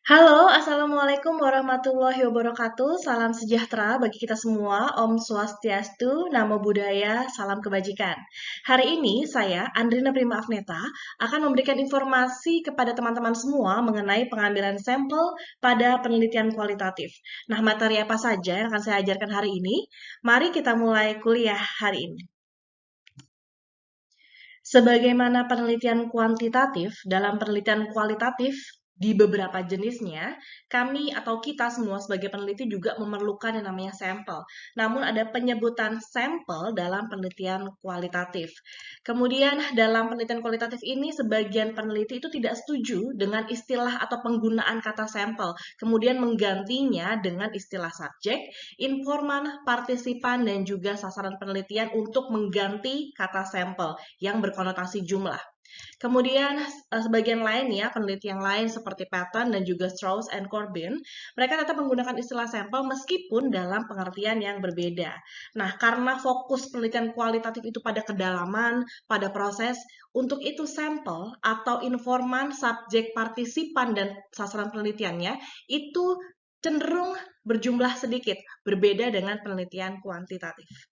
Halo, Assalamualaikum warahmatullahi wabarakatuh. Salam sejahtera bagi kita semua. Om Swastiastu, Namo Buddhaya, salam kebajikan. Hari ini saya, Andrina Prima Agneta, akan memberikan informasi kepada teman-teman semua mengenai pengambilan sampel pada penelitian kualitatif. Nah, materi apa saja yang akan saya ajarkan hari ini? Mari kita mulai kuliah hari ini. Sebagaimana penelitian kuantitatif, dalam penelitian kualitatif di beberapa jenisnya, kami atau kita semua sebagai peneliti juga memerlukan yang namanya sampel. Namun ada penyebutan sampel dalam penelitian kualitatif. Kemudian dalam penelitian kualitatif ini, sebagian peneliti itu tidak setuju dengan istilah atau penggunaan kata sampel, kemudian menggantinya dengan istilah subjek, informan, partisipan, dan juga sasaran penelitian untuk mengganti kata sampel yang berkonotasi jumlah. Kemudian sebagian lain ya, peneliti yang lain seperti Patton dan juga Strauss and Corbin, mereka tetap menggunakan istilah sampel meskipun dalam pengertian yang berbeda. Nah, karena fokus penelitian kualitatif itu pada kedalaman, pada proses, untuk itu sampel atau informan, subjek, partisipan, dan sasaran penelitiannya itu cenderung berjumlah sedikit, berbeda dengan penelitian kuantitatif.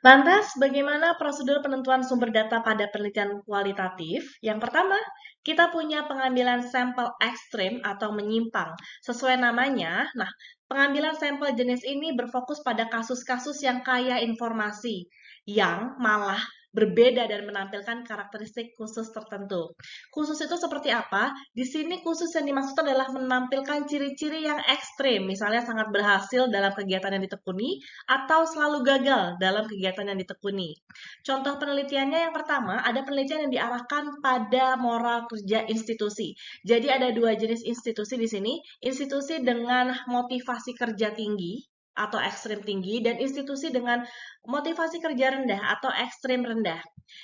Lantas, bagaimana prosedur penentuan sumber data pada penelitian kualitatif? Yang pertama, kita punya pengambilan sampel ekstrim atau menyimpang. Sesuai namanya, nah, pengambilan sampel jenis ini berfokus pada kasus-kasus yang kaya informasi, yang malah berbeda dan menampilkan karakteristik khusus tertentu. Khusus itu seperti apa? Di sini khusus yang dimaksud adalah menampilkan ciri-ciri yang ekstrim, misalnya sangat berhasil dalam kegiatan yang ditekuni, atau selalu gagal dalam kegiatan yang ditekuni. Contoh penelitiannya yang pertama, ada penelitian yang diarahkan pada moral kerja institusi. Jadi ada dua jenis institusi di sini, institusi dengan motivasi kerja tinggi atau ekstrim tinggi, dan institusi dengan motivasi kerja rendah atau ekstrim rendah.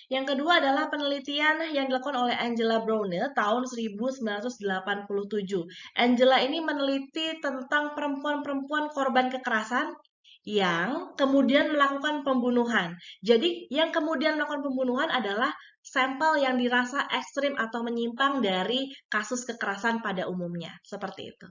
Yang kedua adalah penelitian yang dilakukan oleh Angela Brownell tahun 1987. Angela ini meneliti tentang perempuan-perempuan korban kekerasan yang kemudian melakukan pembunuhan. Jadi, yang kemudian melakukan pembunuhan adalah sampel yang dirasa ekstrim atau menyimpang dari kasus kekerasan pada umumnya. Seperti itu.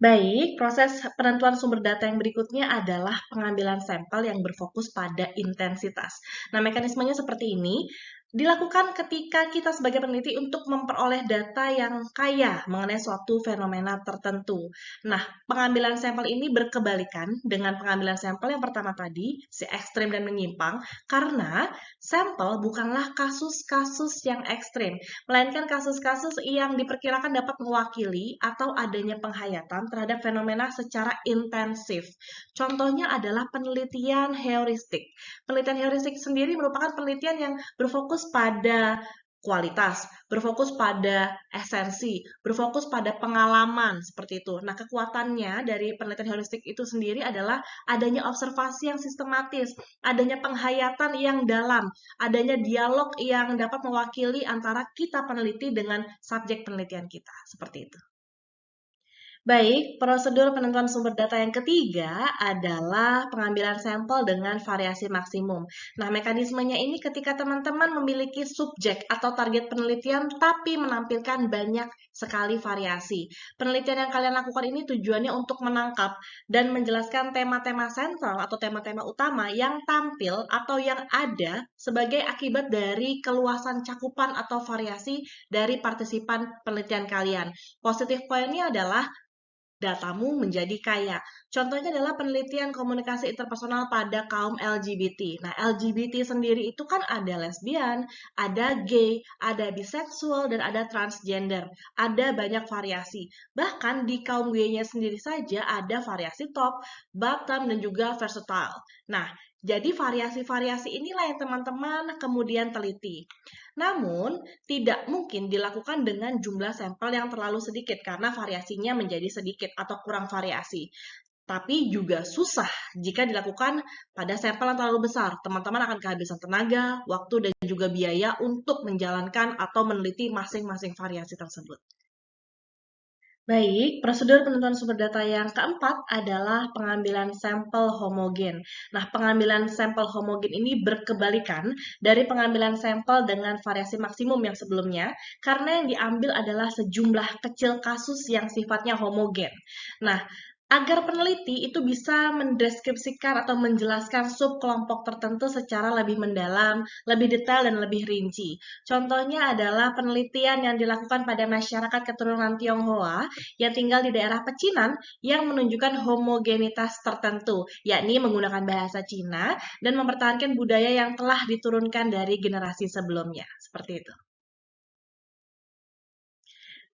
Baik, proses penentuan sumber data yang berikutnya adalah pengambilan sampel yang berfokus pada intensitas. Nah, mekanismenya seperti ini. Dilakukan ketika kita sebagai peneliti untuk memperoleh data yang kaya mengenai suatu fenomena tertentu. Nah, pengambilan sampel ini berkebalikan dengan pengambilan sampel yang pertama tadi, si ekstrim dan menyimpang, karena sampel bukanlah kasus-kasus yang ekstrim, melainkan kasus-kasus yang diperkirakan dapat mewakili atau adanya penghayatan terhadap fenomena secara intensif. Contohnya adalah penelitian heuristik. Penelitian heuristik sendiri merupakan penelitian yang berfokus pada kualitas, berfokus pada esensi, berfokus pada pengalaman, seperti itu. Nah, kekuatannya dari penelitian heuristik itu sendiri adalah adanya observasi yang sistematis, adanya penghayatan yang dalam, adanya dialog yang dapat mewakili antara kita peneliti dengan subjek penelitian kita, seperti itu. Baik, prosedur penentuan sumber data yang ketiga adalah pengambilan sampel dengan variasi maksimum. Nah, mekanismenya ini ketika teman-teman memiliki subjek atau target penelitian tapi menampilkan banyak sekali variasi. Penelitian yang kalian lakukan ini tujuannya untuk menangkap dan menjelaskan tema-tema sentral atau tema-tema utama yang tampil atau yang ada sebagai akibat dari keluasan cakupan atau variasi dari partisipan penelitian kalian. Positif poinnya adalah datamu menjadi kaya. Contohnya adalah penelitian komunikasi interpersonal pada kaum LGBT. Nah, LGBT sendiri itu kan ada lesbian, ada gay, ada biseksual, dan ada transgender. Ada banyak variasi. Bahkan di kaum gay-nya sendiri saja ada variasi top, bottom, dan juga versatile. Nah, jadi variasi-variasi inilah yang teman-teman kemudian teliti. Namun, tidak mungkin dilakukan dengan jumlah sampel yang terlalu sedikit karena variasinya menjadi sedikit atau kurang variasi. Tapi juga susah jika dilakukan pada sampel yang terlalu besar. Teman-teman akan kehabisan tenaga, waktu, dan juga biaya untuk menjalankan atau meneliti masing-masing variasi tersebut. Baik, prosedur penentuan sumber data yang keempat adalah pengambilan sampel homogen. Nah, pengambilan sampel homogen ini berkebalikan dari pengambilan sampel dengan variasi maksimum yang sebelumnya, karena yang diambil adalah sejumlah kecil kasus yang sifatnya homogen. Nah, agar peneliti itu bisa mendeskripsikan atau menjelaskan subkelompok tertentu secara lebih mendalam, lebih detail, dan lebih rinci. Contohnya adalah penelitian yang dilakukan pada masyarakat keturunan Tionghoa yang tinggal di daerah pecinan yang menunjukkan homogenitas tertentu, yakni menggunakan bahasa Cina dan mempertahankan budaya yang telah diturunkan dari generasi sebelumnya. Seperti itu.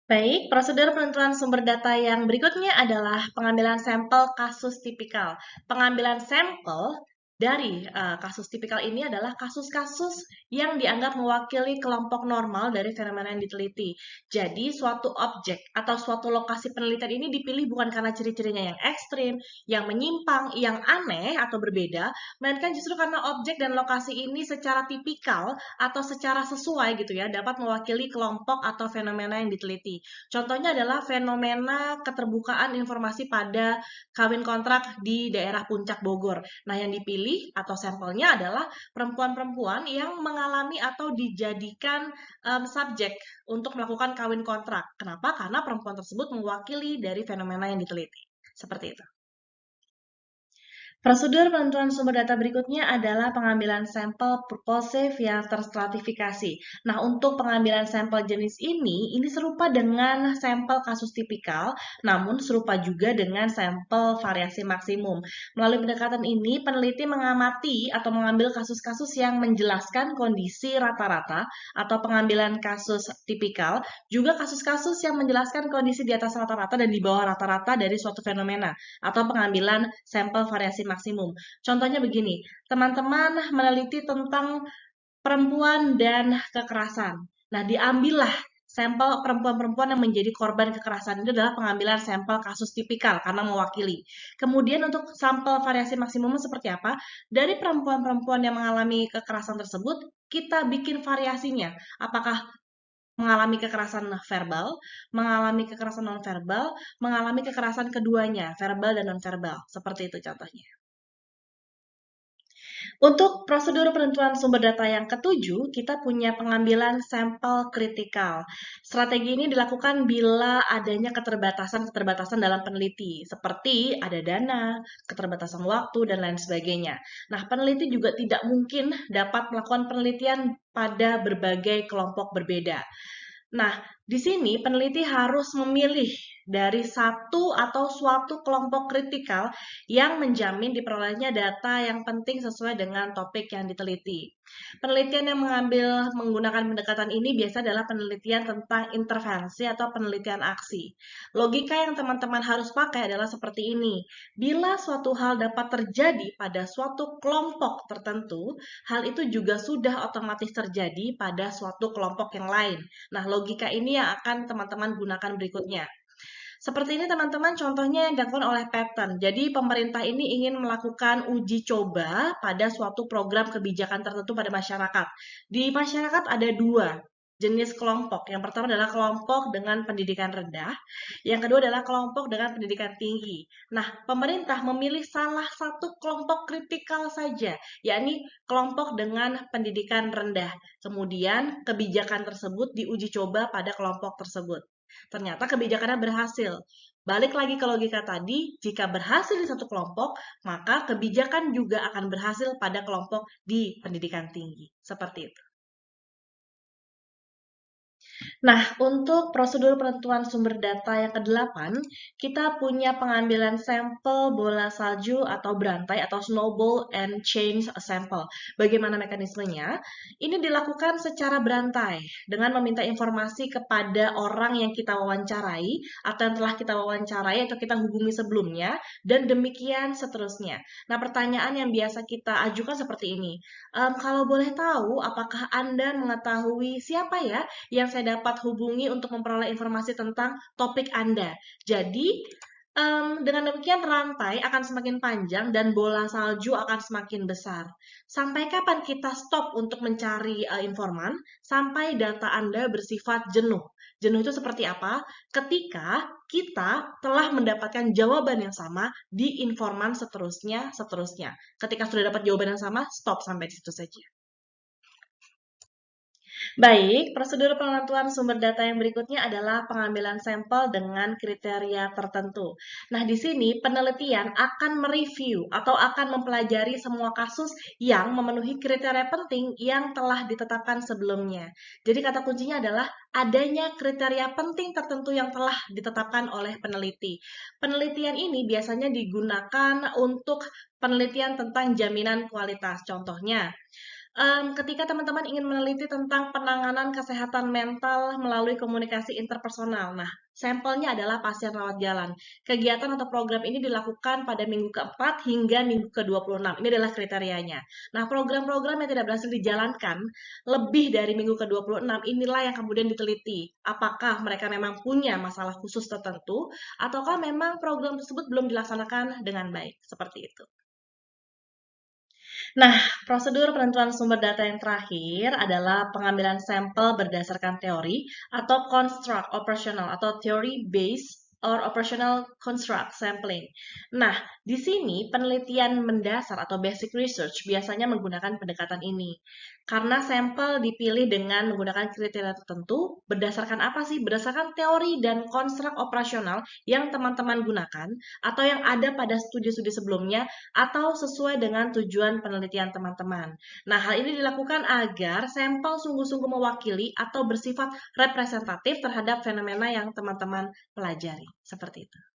Baik, prosedur penentuan sumber data yang berikutnya adalah pengambilan sampel kasus tipikal. Pengambilan sampel dari kasus tipikal ini adalah kasus-kasus yang dianggap mewakili kelompok normal dari fenomena yang diteliti. Jadi, suatu objek atau suatu lokasi penelitian ini dipilih bukan karena ciri-cirinya yang ekstrim, yang menyimpang, yang aneh atau berbeda, melainkan justru karena objek dan lokasi ini secara tipikal atau secara sesuai gitu ya, dapat mewakili kelompok atau fenomena yang diteliti. Contohnya adalah fenomena keterbukaan informasi pada kawin kontrak di daerah Puncak Bogor. Nah, yang dipilih atau sampelnya adalah perempuan-perempuan yang mengalami atau dijadikan subjek untuk melakukan kawin kontrak. Kenapa? Karena perempuan tersebut mewakili dari fenomena yang diteliti. Seperti itu. Prosedur penentuan sumber data berikutnya adalah pengambilan sampel purposive yang terstratifikasi. Nah, untuk pengambilan sampel jenis ini serupa dengan sampel kasus tipikal, namun serupa juga dengan sampel variasi maksimum. Melalui pendekatan ini, peneliti mengamati atau mengambil kasus-kasus yang menjelaskan kondisi rata-rata atau pengambilan kasus tipikal, juga kasus-kasus yang menjelaskan kondisi di atas rata-rata dan di bawah rata-rata dari suatu fenomena, atau pengambilan sampel variasi maksimum. Contohnya begini, teman-teman meneliti tentang perempuan dan kekerasan. Nah, diambillah sampel perempuan-perempuan yang menjadi korban kekerasan. Itu adalah pengambilan sampel kasus tipikal karena mewakili. Kemudian untuk sampel variasi maksimum seperti apa? Dari perempuan-perempuan yang mengalami kekerasan tersebut, kita bikin variasinya. Apakah mengalami kekerasan verbal, mengalami kekerasan nonverbal, mengalami kekerasan keduanya, verbal dan nonverbal. Seperti itu contohnya. Untuk prosedur penentuan sumber data yang ketujuh, kita punya pengambilan sampel kritikal. Strategi ini dilakukan bila adanya keterbatasan-keterbatasan dalam peneliti, seperti ada dana, keterbatasan waktu, dan lain sebagainya. Nah, peneliti juga tidak mungkin dapat melakukan penelitian pada berbagai kelompok berbeda. Nah, di sini peneliti harus memilih dari satu atau suatu kelompok kritikal yang menjamin diperolehnya data yang penting sesuai dengan topik yang diteliti. Penelitian yang menggunakan pendekatan ini biasa adalah penelitian tentang intervensi atau penelitian aksi. Logika yang teman-teman harus pakai adalah seperti ini. Bila suatu hal dapat terjadi pada suatu kelompok tertentu, hal itu juga sudah otomatis terjadi pada suatu kelompok yang lain. Nah, logika ini yang akan teman-teman gunakan berikutnya. Seperti ini teman-teman contohnya yang dilakukan oleh Pattern. Jadi pemerintah ini ingin melakukan uji coba pada suatu program kebijakan tertentu pada masyarakat. Di masyarakat ada dua jenis kelompok. Yang pertama adalah kelompok dengan pendidikan rendah. Yang kedua adalah kelompok dengan pendidikan tinggi. Nah, pemerintah memilih salah satu kelompok kritikal saja, yakni kelompok dengan pendidikan rendah. Kemudian kebijakan tersebut diuji coba pada kelompok tersebut. Ternyata kebijakannya berhasil. Balik lagi ke logika tadi, jika berhasil di satu kelompok, maka kebijakan juga akan berhasil pada kelompok di pendidikan tinggi. Seperti itu. Nah, untuk prosedur penentuan sumber data yang ke-8, kita punya pengambilan sampel bola salju atau berantai atau snowball and change sample. Bagaimana mekanismenya? Ini dilakukan secara berantai dengan meminta informasi kepada orang yang kita wawancarai atau yang telah kita wawancarai atau kita hubungi sebelumnya dan demikian seterusnya. Nah, pertanyaan yang biasa kita ajukan seperti ini. Kalau boleh tahu, apakah Anda mengetahui siapa ya yang saya dapat hubungi untuk memperoleh informasi tentang topik Anda? Jadi, Dengan demikian rantai akan semakin panjang dan bola salju akan semakin besar. Sampai kapan kita stop untuk mencari informan? Sampai data Anda bersifat jenuh. Jenuh itu seperti apa? Ketika kita telah mendapatkan jawaban yang sama di informan seterusnya. Ketika sudah dapat jawaban yang sama, stop sampai di situ saja. Baik, prosedur penentuan sumber data yang berikutnya adalah pengambilan sampel dengan kriteria tertentu. Nah, di sini penelitian akan mereview atau akan mempelajari semua kasus yang memenuhi kriteria penting yang telah ditetapkan sebelumnya. Jadi kata kuncinya adalah adanya kriteria penting tertentu yang telah ditetapkan oleh peneliti. Penelitian ini biasanya digunakan untuk penelitian tentang jaminan kualitas. Contohnya, ketika teman-teman ingin meneliti tentang penanganan kesehatan mental melalui komunikasi interpersonal. Nah, sampelnya adalah pasien rawat jalan. Kegiatan atau program ini dilakukan pada minggu ke-4 hingga minggu ke-26. Ini adalah kriterianya. Nah, program-program yang tidak berhasil dijalankan lebih dari minggu ke-26, inilah yang kemudian diteliti. Apakah mereka memang punya masalah khusus tertentu, ataukah memang program tersebut belum dilaksanakan dengan baik. Seperti itu. Nah, prosedur penentuan sumber data yang terakhir adalah pengambilan sampel berdasarkan teori atau construct operational atau theory based or operational construct sampling. Nah, di sini penelitian mendasar atau basic research biasanya menggunakan pendekatan ini. Karena sampel dipilih dengan menggunakan kriteria tertentu, berdasarkan apa sih? Berdasarkan teori dan konstruk operasional yang teman-teman gunakan atau yang ada pada studi-studi sebelumnya atau sesuai dengan tujuan penelitian teman-teman. Nah, hal ini dilakukan agar sampel sungguh-sungguh mewakili atau bersifat representatif terhadap fenomena yang teman-teman pelajari. Seperti itu.